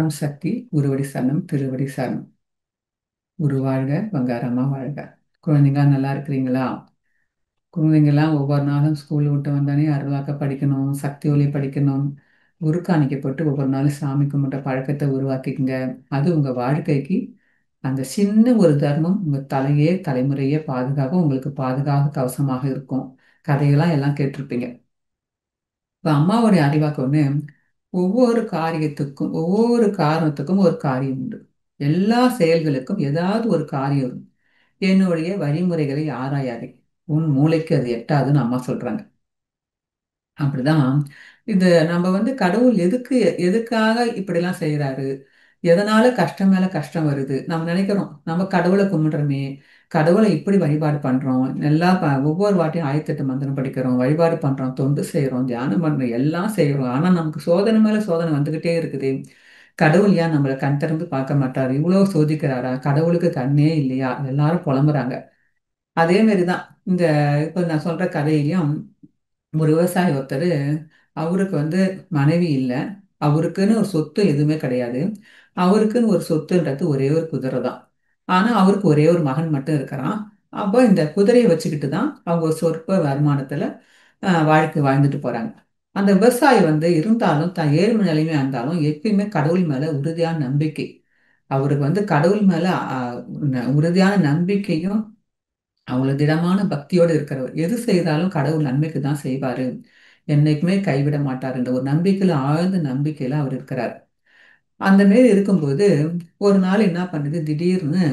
ஓம் சக்தி குருவடி சரணம் திருவடி சரணம். குரு வாழ்க, பங்காரம்மா வாழ்க. குழந்தைங்க நல்லா இருக்கிறீங்களா? குழந்தைங்கெல்லாம் ஒவ்வொரு நாளும் ஸ்கூல் விட்டு வந்தானே அருளாக்க படிக்கணும், சக்தி ஒலி படிக்கணும். குரு காணிக்கை போட்டு ஒவ்வொரு நாளும் சாமி கும்பிட்ட பழக்கத்தை உருவாக்கிக்கங்க. அது உங்க வாழ்க்கைக்கு அந்த சின்ன ஒரு தர்மம் உங்க தலையே தலைமுறையே பாதுகாக்கும், உங்களுக்கு பாதுகாப்பு கவசமாக இருக்கும். கதையெல்லாம் எல்லாம் கேட்டிருப்பீங்க. இப்ப அம்மாவுடைய அறிவாக்கு ஒண்ணு, ஒவ்வொரு காரியத்துக்கும் ஒவ்வொரு காரணத்துக்கும் ஒரு காரியம் உண்டு. எல்லா செயல்களுக்கும் ஏதாவது ஒரு காரியம் இருக்கும். என்னுடைய வழிமுறைகளை ஆராயாதே, உன் மூளைக்கு அது எட்டாதுன்னு அம்மா சொல்றாங்க. அப்படிதான். இது நம்ம கடவுள் எதுக்காக இப்படிலாம் செய்யறாரு, எதனால கஷ்டம் மேல கஷ்டம் வருது நம்ம நினைக்கிறோம். நம்ம கடவுளை கும்பிடுறோமே, கடவுளை இப்படி வழிபாடு பண்றோம், ஒவ்வொரு வாட்டியும் 1008 மந்திரம் படிக்கிறோம், வழிபாடு பண்றோம், தொண்டு செய்யறோம், தியானம் பண்றோம், எல்லாம் செய்யறோம். ஆனா நமக்கு சோதனை மேல சோதனை வந்துகிட்டே இருக்குது. கடவுள் ஏன் நம்மளை கண் திறந்து பார்க்க மாட்டாரு, இவ்வளவு சோதிக்கிறாரா, கடவுளுக்கு கண்ணே இல்லையா, எல்லாரும் புலம்புறாங்க. அதே மாதிரிதான் இந்த இப்ப நான் சொல்ற கதையிலையும் ஒரு விவசாயி ஒருத்தர், அவருக்கு மனைவி இல்லை, அவருக்குன்னு ஒரு சொத்து எதுவுமே கிடையாது. அவருக்குன்னு ஒரு சொத்துன்றது ஒரே ஒரு குதிரை தான். ஆனா அவருக்கு ஒரே ஒரு மகன் மட்டும் இருக்கிறான். அப்போ இந்த குதிரையை வச்சுக்கிட்டு தான் அவங்க ஒரு சொற்ப வருமானத்துல வாழ்க்கை வாழ்ந்துட்டு போறாங்க. அந்த விவசாயி இருந்தாலும் தான் ஏழ்மை நிலைமையா இருந்தாலும் எப்பயுமே கடவுள் மேல உறுதியான நம்பிக்கை. அவருக்கு கடவுள் மேல உறுதியான நம்பிக்கையும் அவ்வளவு திடமான பக்தியோடு இருக்கிறவர். எது செய்தாலும் கடவுள் நன்மைக்கு தான் செய்வாரு, என்னைக்குமே கைவிட மாட்டாருன்ற ஒரு நம்பிக்கையில, ஆழ்ந்த நம்பிக்கையில அவர் இருக்கிறார். அந்த மாரி இருக்கும்போது ஒரு நாள் என்ன பண்ணுது, திடீர்னு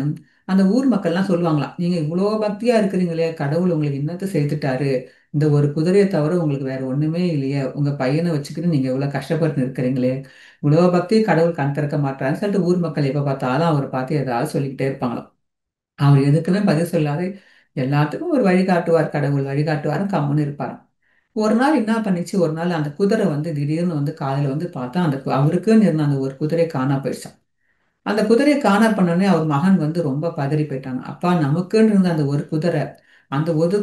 அந்த ஊர் மக்கள்லாம் சொல்லுவாங்களாம், நீங்க இவ்வளோ பக்தியா இருக்கிறீங்களே, கடவுள் உங்களுக்கு என்னத்த செய்துட்டாரு, இந்த ஒரு குதிரையை தவிர உங்களுக்கு வேற ஒண்ணுமே இல்லையே, உங்க பையனை வச்சுக்கிட்டு நீங்க இவ்வளவு கஷ்டப்பட்டு இருக்கிறீங்களே, இவ்வளோ பக்தி கடவுள் கண் திறக்க மாட்டாருன்னு சொல்லிட்டு ஊர் மக்கள் எப்ப பார்த்தாலும் அவரை பார்த்து ஏதாவது சொல்லிக்கிட்டே இருப்பாங்களாம். அவர் எதுக்குமே பதில் சொல்லாது, எல்லாத்துக்கும் ஒரு வழிகாட்டுவார், கடவுள் வழிகாட்டுவாரும், கம்முன்னு இருப்பார். ஒரு நாள் என்ன பண்ணிச்சு, ஒரு நாள் அந்த குதிரை திடீர்னு காலையில பார்த்தா அந்த அவருக்குன்னு இருந்த அந்த ஒரு குதிரை காணா போயிடுச்சான். அந்த குதிரையை காணா பண்ணோடனே அவர் மகன் ரொம்ப பதறி போயிட்டாங்க. அப்பா, நமக்குன்னு இருந்த அந்த ஒரு குதிரை, அந்த ஒரு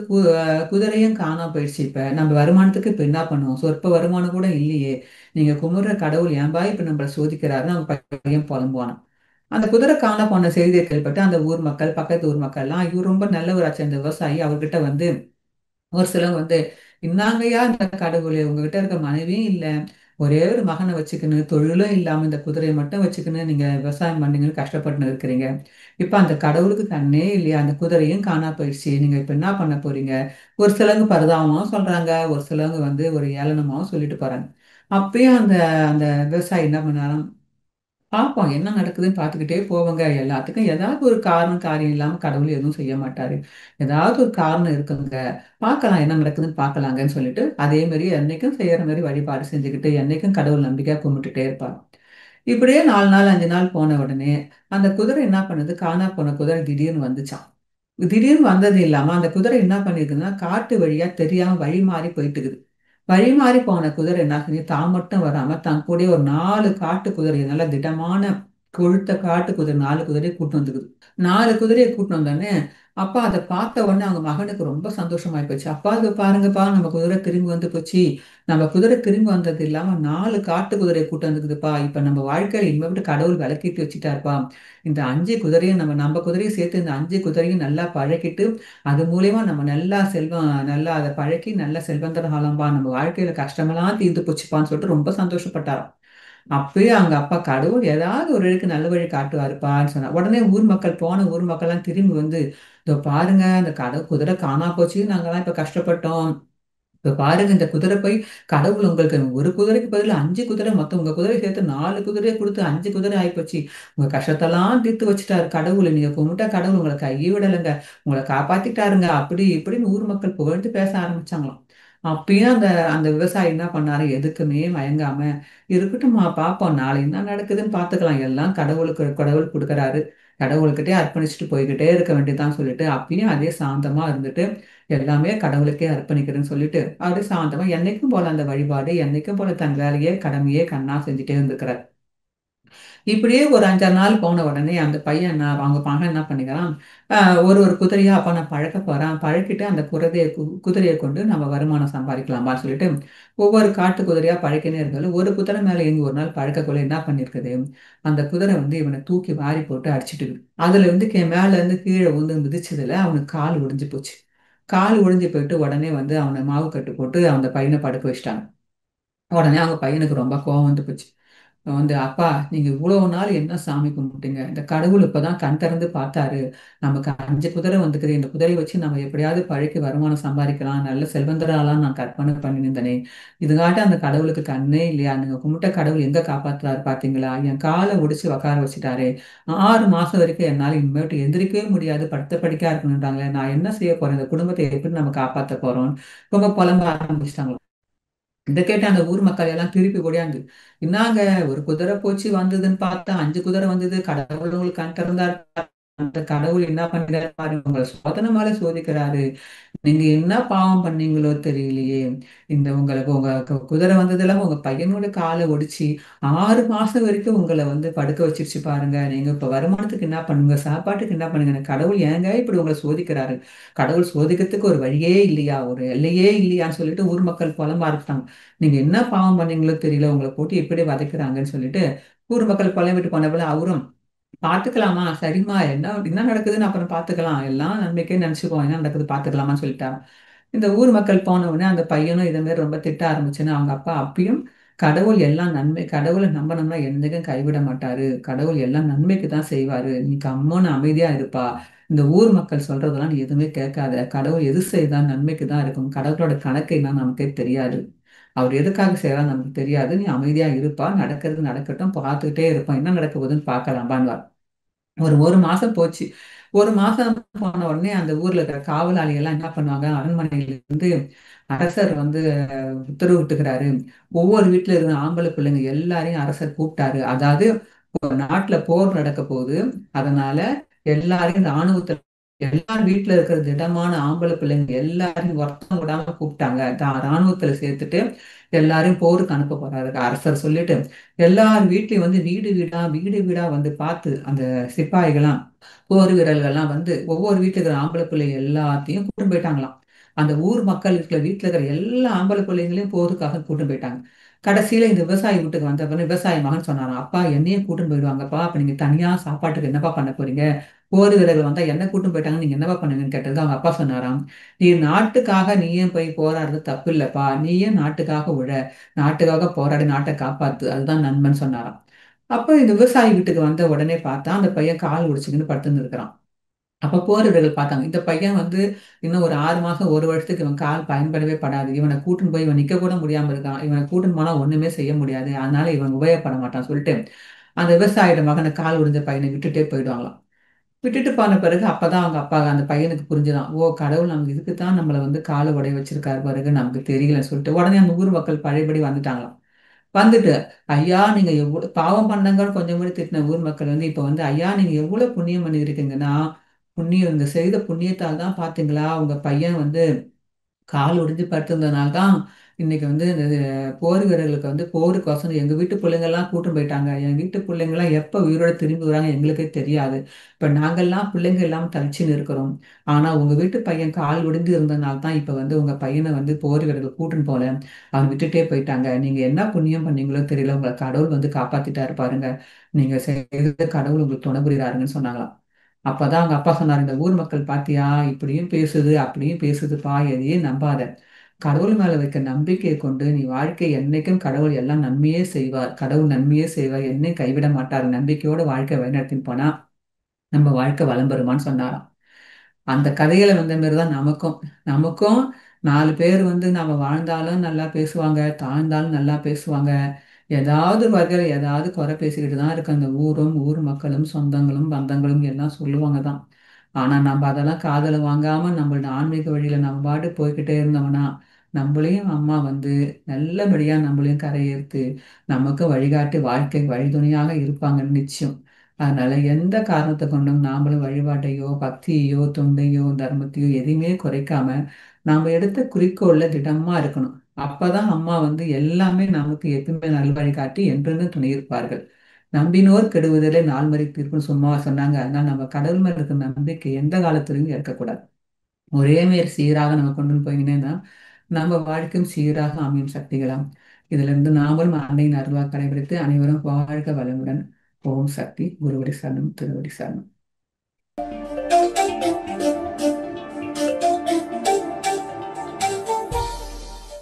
குதிரையும் காணா போயிடுச்சு. இப்ப நம்ம வருமானத்துக்கு இப்ப என்ன பண்ணுவோம், சொற்ப வருமானம் கூட இல்லையே, நீங்க கும்பிடுற கடவுள் ஏன்பா இப்ப நம்மள சோதிக்கிறாருன்னு அவங்க பையன் புலம்புவானாம். அந்த குதிரை காண போன செய்தியை கேள்விப்பட்டு அந்த ஊர் மக்கள், பக்கத்து ஊர் மக்கள்லாம், இவர் ரொம்ப நல்லவராச்சு அந்த விவசாயி, அவர்கிட்ட ஒரு சிலவங்க இன்னாங்கய்யா இந்த கடவுள், உங்ககிட்ட இருக்க மனைவியும் இல்ல, ஒரே ஒரு மகனை வச்சுக்கின்னு தொழிலும் இல்லாம இந்த குதிரையை மட்டும் வச்சுக்கின்னு நீங்க விவசாயம் பண்ணீங்கன்னு கஷ்டப்பட்டு இருக்கிறீங்க. இப்ப அந்த கடவுளுக்கு கண்ணே இல்லையா, அந்த குதிரையும் காணா போயிடுச்சு, நீங்க இப்ப என்ன பண்ண போறீங்க? ஒரு சிலவங்க பரிதாபமாவும் சொல்றாங்க, ஒரு சிலவங்க ஒரு ஏளனமாவும் சொல்லிட்டு போறாங்க. அப்பயும் அந்த அந்த விவசாயி என்ன பண்ணாராம், பார்ப்போம் என்ன நடக்குதுன்னு பார்த்துக்கிட்டே போவாங்க. எல்லாத்துக்கும் ஏதாவது ஒரு காரணம் காரியம் இல்லாம கடவுள் எதுவும் செய்ய மாட்டாரு, ஏதாவது ஒரு காரணம் இருக்குங்க, பார்க்கலாம் என்ன நடக்குதுன்னு பார்க்கலாங்கன்னு சொல்லிட்டு அதே மாதிரி என்னைக்கும் செய்யற மாதிரி வழிபாடு செஞ்சுக்கிட்டு என்னைக்கும் கடவுள் நம்பிக்கையா கும்பிட்டுட்டே இருப்பார். இப்படியே 4 நாள் 5 நாள் போன உடனே அந்த குதிரை என்ன பண்ணுது, காணா போன குதிரை திடீர்னு வந்துச்சான். திடீர்னு வந்தது இல்லாம அந்த குதிரை என்ன பண்ணிருக்குன்னா, காட்டு வழியா தெரியாம வழி மாறி போயிட்டு இருக்குது. வழி மாறி போன குதிரை என்ன செஞ்சு, தான் மட்டும் வராம தன் கூட ஒரு 4 காட்டு குதிரை, நல்ல திடமான கொழுத்த காட்டு குதிரை 4 குதிரையை கூட்டு வந்து 4 குதிரையை கூட்டிட்டு வந்தோடனே, அப்பா அதை பார்த்த உடனே அவங்க மகனுக்கு ரொம்ப சந்தோஷமாயி போச்சு. அப்பா அது பாருங்கப்பா, நம்ம குதிரை திரும்பி வந்து போச்சு, நம்ம குதிரை திரும்பி வந்தது இல்லாம 4 காட்டு குதிரையை கூட்டு வந்துக்குதுப்பா, இப்ப நம்ம வாழ்க்கையில இனிமே விட்டு கடவுள் விளக்கிட்டு வச்சுட்டாருப்பா. இந்த 5 குதிரையும் நம்ம நம்ம குதிரையும் சேர்த்து இந்த 5 குதிரையும் நல்லா பழக்கிட்டு, அது மூலியமா நம்ம நல்லா செல்வம், நல்லா அதை பழக்கி நல்ல செல்வந்தர் ஆகலாம்பா, நம்ம வாழ்க்கையில கஷ்டமெல்லாம் தீர்ந்து போச்சுப்பான்னு சொல்லிட்டு ரொம்ப சந்தோஷப்பட்டாராம். அப்பயே அவங்க அப்பா, கடவுள் ஏதாவது ஒரு வழிக்கு நல்ல வழி காட்டுவாருப்பான்னு சொன்னா உடனே ஊர் மக்கள், போன ஊர் மக்கள்லாம் திரும்பி இதோ பாருங்க அந்த குதிரை காணா போச்சு, நாங்கெல்லாம் இப்ப கஷ்டப்பட்டோம், இப்ப பாருங்க இந்த குதிரை போய் கடவுள் உங்களுக்கு ஒரு குதிரைக்கு பதிலா 5 குதிரை, மொத்தம் உங்க குதிரை சேர்த்து 4 குதிரையை கொடுத்து 5 குதிரை ஆயிப்போச்சு, உங்க கஷ்டத்தெல்லாம் தீர்த்து வச்சுட்டாரு கடவுள், நீங்க கும்பிட்டா கடவுள் உங்களை கையே விடலைங்க, உங்களை காப்பாத்திட்டாருங்க, அப்படி இப்படின்னு ஊர் மக்கள் புகழ்ந்து பேச ஆரம்பிச்சாங்களாம். அப்பயும் அந்த அந்த விவசாயி என்ன பண்ணாரு, எதுக்குமே மயங்காம, இருக்கட்டும்மா பார்ப்போம், நாளை என்ன நடக்குதுன்னு பார்த்துக்கலாம், எல்லாம் கடவுளுக்கு கடவுள் கொடுக்குறாரு, கடவுள்கிட்டே அர்ப்பணிச்சுட்டு போய்கிட்டே இருக்க வேண்டியதுதான் சொல்லிட்டு அப்பயும் அதே சாந்தமா இருந்துட்டு, எல்லாமே கடவுளுக்கே அர்ப்பணிக்கிறேன்னு சொல்லிட்டு அப்படியே சாந்தமா என்னைக்கும் போல அந்த வழிபாடு, என்னைக்கும் போல தன் வேலையே கடமையே கண்ணா செஞ்சுட்டே இருந்திருக்கிறார். இப்படியே ஒரு 5-6 நாள் போன உடனே அந்த பையன் அவங்க மகன் என்ன பண்ணிக்கிறான், ஒரு ஒரு குதிரையா அப்ப நான் பழக்க போறேன், பழக்கிட்டு அந்த குதிரையை கொண்டு நம்ம வருமானம் சம்பாதிக்கலாமா சொல்லிட்டு ஒவ்வொரு காட்டு குதிரையா பழக்கினே இருந்தாலும் ஒரு குதிரை மேல இருந்து ஒரு நாள் பழக்கக்குள்ள என்ன பண்ணிருக்குது, அந்த குதிரை வந்து இவனை தூக்கி வாரி போட்டு அடிச்சிட்டு அதுல இருந்து மேல இருந்து கீழே வந்து மிதிச்சதுல அவனுக்கு கால் ஒடிஞ்சு போச்சு. கால் ஒடிஞ்சு போயிட்டு உடனே வந்து அவனை மாவு கட்டு போட்டு அந்த பையனை படுக்க வச்சிட்டாங்க. உடனே அவங்க பையனுக்கு ரொம்ப கோவம் வந்து போச்சு. வந்து அப்பா நீங்க இவ்வளவு நாள் என்ன சாமி கும்பிட்டீங்க, இந்த கடவுள் இப்பதான் கண் திறந்து பார்த்தாரு, நமக்கு 5 குதிரை வந்துக்குது, இந்த குதிரையை வச்சு நம்ம எப்படியாவது பழைக்கு வருமானம் சம்பாதிக்கலாம், நல்ல செல்வந்தராலாம் நான் கற்பனை பண்ணியிருந்தேனே, இதுகாட்ட அந்த கடவுளுக்கு கண்ணே இல்லையா, நீங்க கும்பிட்ட கடவுள் எங்க காப்பாத்துறாரு பாத்தீங்களா, என் காலை ஒடிச்சு உட்கார வச்சுட்டாரு, 6 மாசம் வரைக்கும் என்னால இனிமேட்டு எந்திரிக்கவே முடியாது, படுத்த படிக்கா இருக்கணுன்றாங்களே, நான் என்ன செய்ய போறேன், இந்த குடும்பத்தை எப்படி நம்ம காப்பாத்த போறோம், ரொம்ப புலம்ப ஆரம்பிச்சிட்டாங்க. இதை கேட்டு அந்த ஊர் மக்கள் எல்லாம் திருப்பி ஓடியாந்து, என்னங்க ஒரு குதிரை போச்சு வந்ததுன்னு பார்த்தா 5 குதிரை வந்தது, கடவுள் உங்களுக்கு கண் திறந்தார், அந்த கடவுள் என்ன பண்ணிக்கிறாரு பாருங்க, உங்களை சோதனை மேல சோதிக்கிறாரு, நீங்க என்ன பாவம் பண்ணீங்களோ தெரியலையே, இந்த உங்களுக்கு உங்க குதிரை வந்ததுல உங்க பையனோட காலை ஒடிச்சு 6 மாசம் வரைக்கும் உங்களை வந்து படுக்க வச்சிருச்சு பாருங்க, நீங்க இப்ப வருமானத்துக்கு என்ன பண்ணுங்க, சாப்பாட்டுக்கு என்ன பண்ணுங்க, இந்த கடவுள் ஏங்க இப்படி உங்களை சோதிக்கிறாரு, கடவுள் சோதிக்கிறதுக்கு ஒரு வழியே இல்லையா, ஒரு எல்லையே இல்லையான்னு சொல்லிட்டு ஊர் மக்கள் புலம்ப ஆரம்பிச்சிட்டாங்க. நீங்க என்ன பாவம் பண்ணீங்களோ தெரியல, உங்களை போட்டு எப்படி வதைக்கிறாங்கன்னு சொல்லிட்டு ஊர் மக்கள் புலம்பிட்டு போனப்பல அவரும் பாத்துக்கலாமா, சரிம்மா, என்ன என்ன நடக்குதுன்னு அப்புறம் பாத்துக்கலாம், எல்லாம் நன்மைக்கே நினைச்சுக்கோ, என்ன நடக்குது பாத்துக்கலாமான்னு சொல்லிட்டா. இந்த ஊர் மக்கள் போன உடனே அந்த பையனும் இதே மாதிரி ரொம்ப திட்ட ஆரம்பிச்சுன்னு அவங்க அப்பா அப்பயும் கடவுள் எல்லாம் நன்மை, கடவுளை நம்பினோம்னா என்னைக்கும் கைவிட மாட்டாரு, கடவுள் எல்லாம் நன்மைக்கு தான் செய்வாரு, நீ கம்முன்னு அமைதியா இருப்பா, இந்த ஊர் மக்கள் சொல்றதெல்லாம் நீ எதுவுமே கேட்காத, கடவுள் எது செய்தா நன்மைக்கு தான் இருக்கும், கடவுளோட கணக்கு என்ன நமக்கே தெரியாது, அவர் எதுக்காக செய்யறா நமக்கு தெரியாது, நீ அமைதியா இருப்பா, நடக்கிறது நடக்கட்டும், பார்த்துக்கிட்டே இருப்பான், என்ன நடக்க போகுதுன்னு பார்க்கலாம்பான்னு. ஒரு ஒரு மாசம் போச்சு. ஒரு மாசம் போன உடனே அந்த ஊர்ல இருக்கிற காவலாளி எல்லாம் என்ன பண்ணுவாங்க, அரண்மனையில இருந்து அரசர் வந்து உத்தரவிட்டுக்கிறாரு, ஒவ்வொரு வீட்டுல இருக்கிற ஆம்பளை பிள்ளைங்க எல்லாரையும் அரசர் கூப்பிட்டாரு, அதாவது நாட்டுல போர் நடக்க போகுது, அதனால எல்லாரையும் ராணுவத்துல எல்லார் வீட்டுல இருக்கிற திடமான ஆம்பளை பிள்ளைங்க எல்லாரையும் ஒருத்தம் விடாம கூப்பிட்டாங்க, ராணுவத்துல சேர்த்துட்டு எல்லாரையும் போருக்கு அனுப்ப போறாரு அரசர் சொல்லிட்டு எல்லார் வீட்லயும் வந்து வீடு வீடா வீடு வீடா வந்து பார்த்து அந்த சிப்பாய்களாம் போர் வீரர்கள்லாம் வந்து ஒவ்வொரு வீட்டுல இருக்கிற ஆம்பளை பிள்ளை எல்லாத்தையும் கூட்டு போயிட்டாங்களாம். அந்த ஊர் மக்கள் இருக்கிற வீட்டுல இருக்கிற எல்லா ஆம்பளை பிள்ளைங்களையும் போருக்காக கூட்டு போயிட்டாங்க. கடைசியில இந்த விவசாயி வீட்டுக்கு வந்த பிறகு விவசாயி மகன் சொன்னாராம், அப்பா என்னையும் கூட்டின்னு போயிடுவாங்கப்பா, அப்ப நீங்க தனியா சாப்பாட்டுக்கு என்னப்பா பண்ண போறீங்க, போர் வீரர்கள் வந்தா என்ன கூட்டும் போயிட்டாங்க, நீங்க என்னப்பா பண்ணுங்கன்னு கேட்டதுக்கு அவங்க அப்பா சொன்னாராம், நீ நாட்டுக்காக நீயே போய் போராடுறது தப்பு இல்லப்பா, நீயே நாட்டுக்காக உழ, நாட்டுக்காக போராடி நாட்டை காப்பாத்து, அதுதான் நன்மைன்னு சொன்னாராம். அப்ப இந்த விவசாயி வீட்டுக்கு வந்த உடனே பார்த்தா அந்த பையன் கால் ஒடிச்சுக்கின்னு படுத்துன்னு இருக்கிறான். அப்ப போர் வீரர்கள் பார்த்தாங்க இந்த பையன் வந்து இன்னும் ஒரு 6 மாசம் ஒரு வருஷத்துக்கு இவன் கால் பயன்படவே படாது, இவனை கூட்டின்னு போய் இவன் நிக்க கூட முடியாம இருக்கான், இவனை கூட்டின்னு போனா ஒண்ணுமே செய்ய முடியாது, அதனால இவன் உபயோகப்பட மாட்டான் சொல்லிட்டு அந்த விவசாயியோட மகனை கால் ஒடிஞ்ச பையனை விட்டுட்டே போயிடுவாங்களாம். விட்டுட்டு போன பிறகு அப்பதான் அவங்க அப்பா அந்த பையனுக்கு புரிஞ்சுதான், ஓ கடவுள் நமக்கு இதுக்கு தான் நம்மளை வந்து காலை உடைய வச்சிருக்காரு பிறகு நமக்கு தெரியலன்னு சொல்லிட்டு உடனே அந்த ஊர் மக்கள் பழையபடி வந்துட்டாங்களாம். வந்துட்டு ஐயா நீங்க எவ்வளவு பாவம் பண்ணங்கன்னு கொஞ்சம் கூட திட்டின ஊர் மக்கள் வந்து இப்ப வந்து ஐயா நீங்க எவ்வளவு புண்ணியம் பண்ணியிருக்கீங்கன்னா, புண்ணியம் இந்த செய்த புண்ணியத்தால் தான் பாத்தீங்களா உங்க பையன் வந்து கால் ஒடிஞ்சு படுத்திருந்தனால தான் இன்னைக்கு வந்து இந்த போர் வீரர்களுக்கு வந்து போருக்கோசரம் எங்க வீட்டு பிள்ளைங்கெல்லாம் கூட்டு போயிட்டாங்க, என் வீட்டு பிள்ளைங்கெல்லாம் எப்ப உயிரோட திரும்பி வராங்க எங்களுக்கே தெரியாது, இப்ப நாங்கெல்லாம் பிள்ளைங்க எல்லாம் தவிச்சுன்னு இருக்கிறோம், ஆனா உங்க வீட்டு பையன் கால் ஒடிஞ்சு இருந்தனால தான் இப்ப வந்து உங்க பையனை வந்து போர் வீரர்கள் கூட்டுன்னு போல, அவன் விட்டுட்டே போயிட்டாங்க, நீங்க என்ன புண்ணியம் பண்ணீங்களோ தெரியல, உங்களை கடவுள் வந்து காப்பாத்திட்டாரு பாருங்க, நீங்க செய்த கடவுள் உங்களுக்கு துணை புரியுறாருன்னு சொன்னாங்களாம். அப்பதான் அவங்க அப்பா சொன்னார், இந்த ஊர் மக்கள் பாத்தியா இப்படியும் பேசுது அப்படியும் பேசுதுப்பா, எதையும் நம்பாத, கடவுள் மேல வைக்க நம்பிக்கையை கொண்டு நீ வாழ்க்கை என்னைக்கும் கடவுள் எல்லாம் நன்மையே செய்வார், கடவுள் நன்மையே செய்வார், என்னையும் கைவிட மாட்டார், நம்பிக்கையோட வாழ்க்கை வழிநடத்தின்னு போனா நம்ம வாழ்க்கை வளம் பெறுமான்னு சொன்னாராம். அந்த கதையில வந்த மாதிரி தான் நமக்கும் நமக்கும் 4 பேர் வந்து நம்ம வாழ்ந்தாலும் நல்லா பேசுவாங்க, தாழ்ந்தாலும் நல்லா பேசுவாங்க, ஏதாவது வகையில் ஏதாவது குறை பேசிக்கிட்டு தான் இருக்கு அந்த ஊரும் ஊர் மக்களும் சொந்தங்களும் பந்தங்களும் எல்லாம் சொல்லுவாங்க தான். ஆனா நம்ம அதெல்லாம் காதுல வாங்காம நம்மளோட ஆன்மீக வழியில நம்ம பாட்டு போய்கிட்டே இருந்தோம்னா நம்மளையும் அம்மா வந்து நல்லபடியா நம்மளையும் கரையேறுத்து நமக்கு வழிகாட்டி வாழ்க்கை வழித்துணையாக இருப்பாங்கன்னு நிச்சயம். அதனால எந்த காரணத்தை கொண்டும் நாமளும் வழிபாட்டையோ பக்தியையோ தொண்டையோ தர்மத்தையோ எதையுமே குறைக்காம நாம எடுத்த குறிக்கோள்ல திடமா இருக்கணும். அப்பதான் அம்மா வந்து எல்லாமே நமக்கு எப்பவுமே நல்வழி காட்டி என்றென்றும் துணை இருப்பார்கள். நம்பினோர் கெடுவதிலே நால்மறை தீர்ப்புன்னு சும்மா சொன்னாங்க. அதனால நம்ம கடவுள் மேல இருக்கிற நம்பிக்கை எந்த காலத்துலையும் இருக்கக்கூடாது. ஒரே மாரி சீராக நம்ம கொண்டு போயிங்கன்னா நம்ம வாழ்க்கையும் சீராக அமையும் சக்திகளாம். இதுல இருந்து நாமளும் அன்னையின் அருள்வா கடைபிடித்து அனைவரும் வாழ்க வளமுடன். ஓம் சக்தி. குருவடி சரணம். திருவடி சரணம்.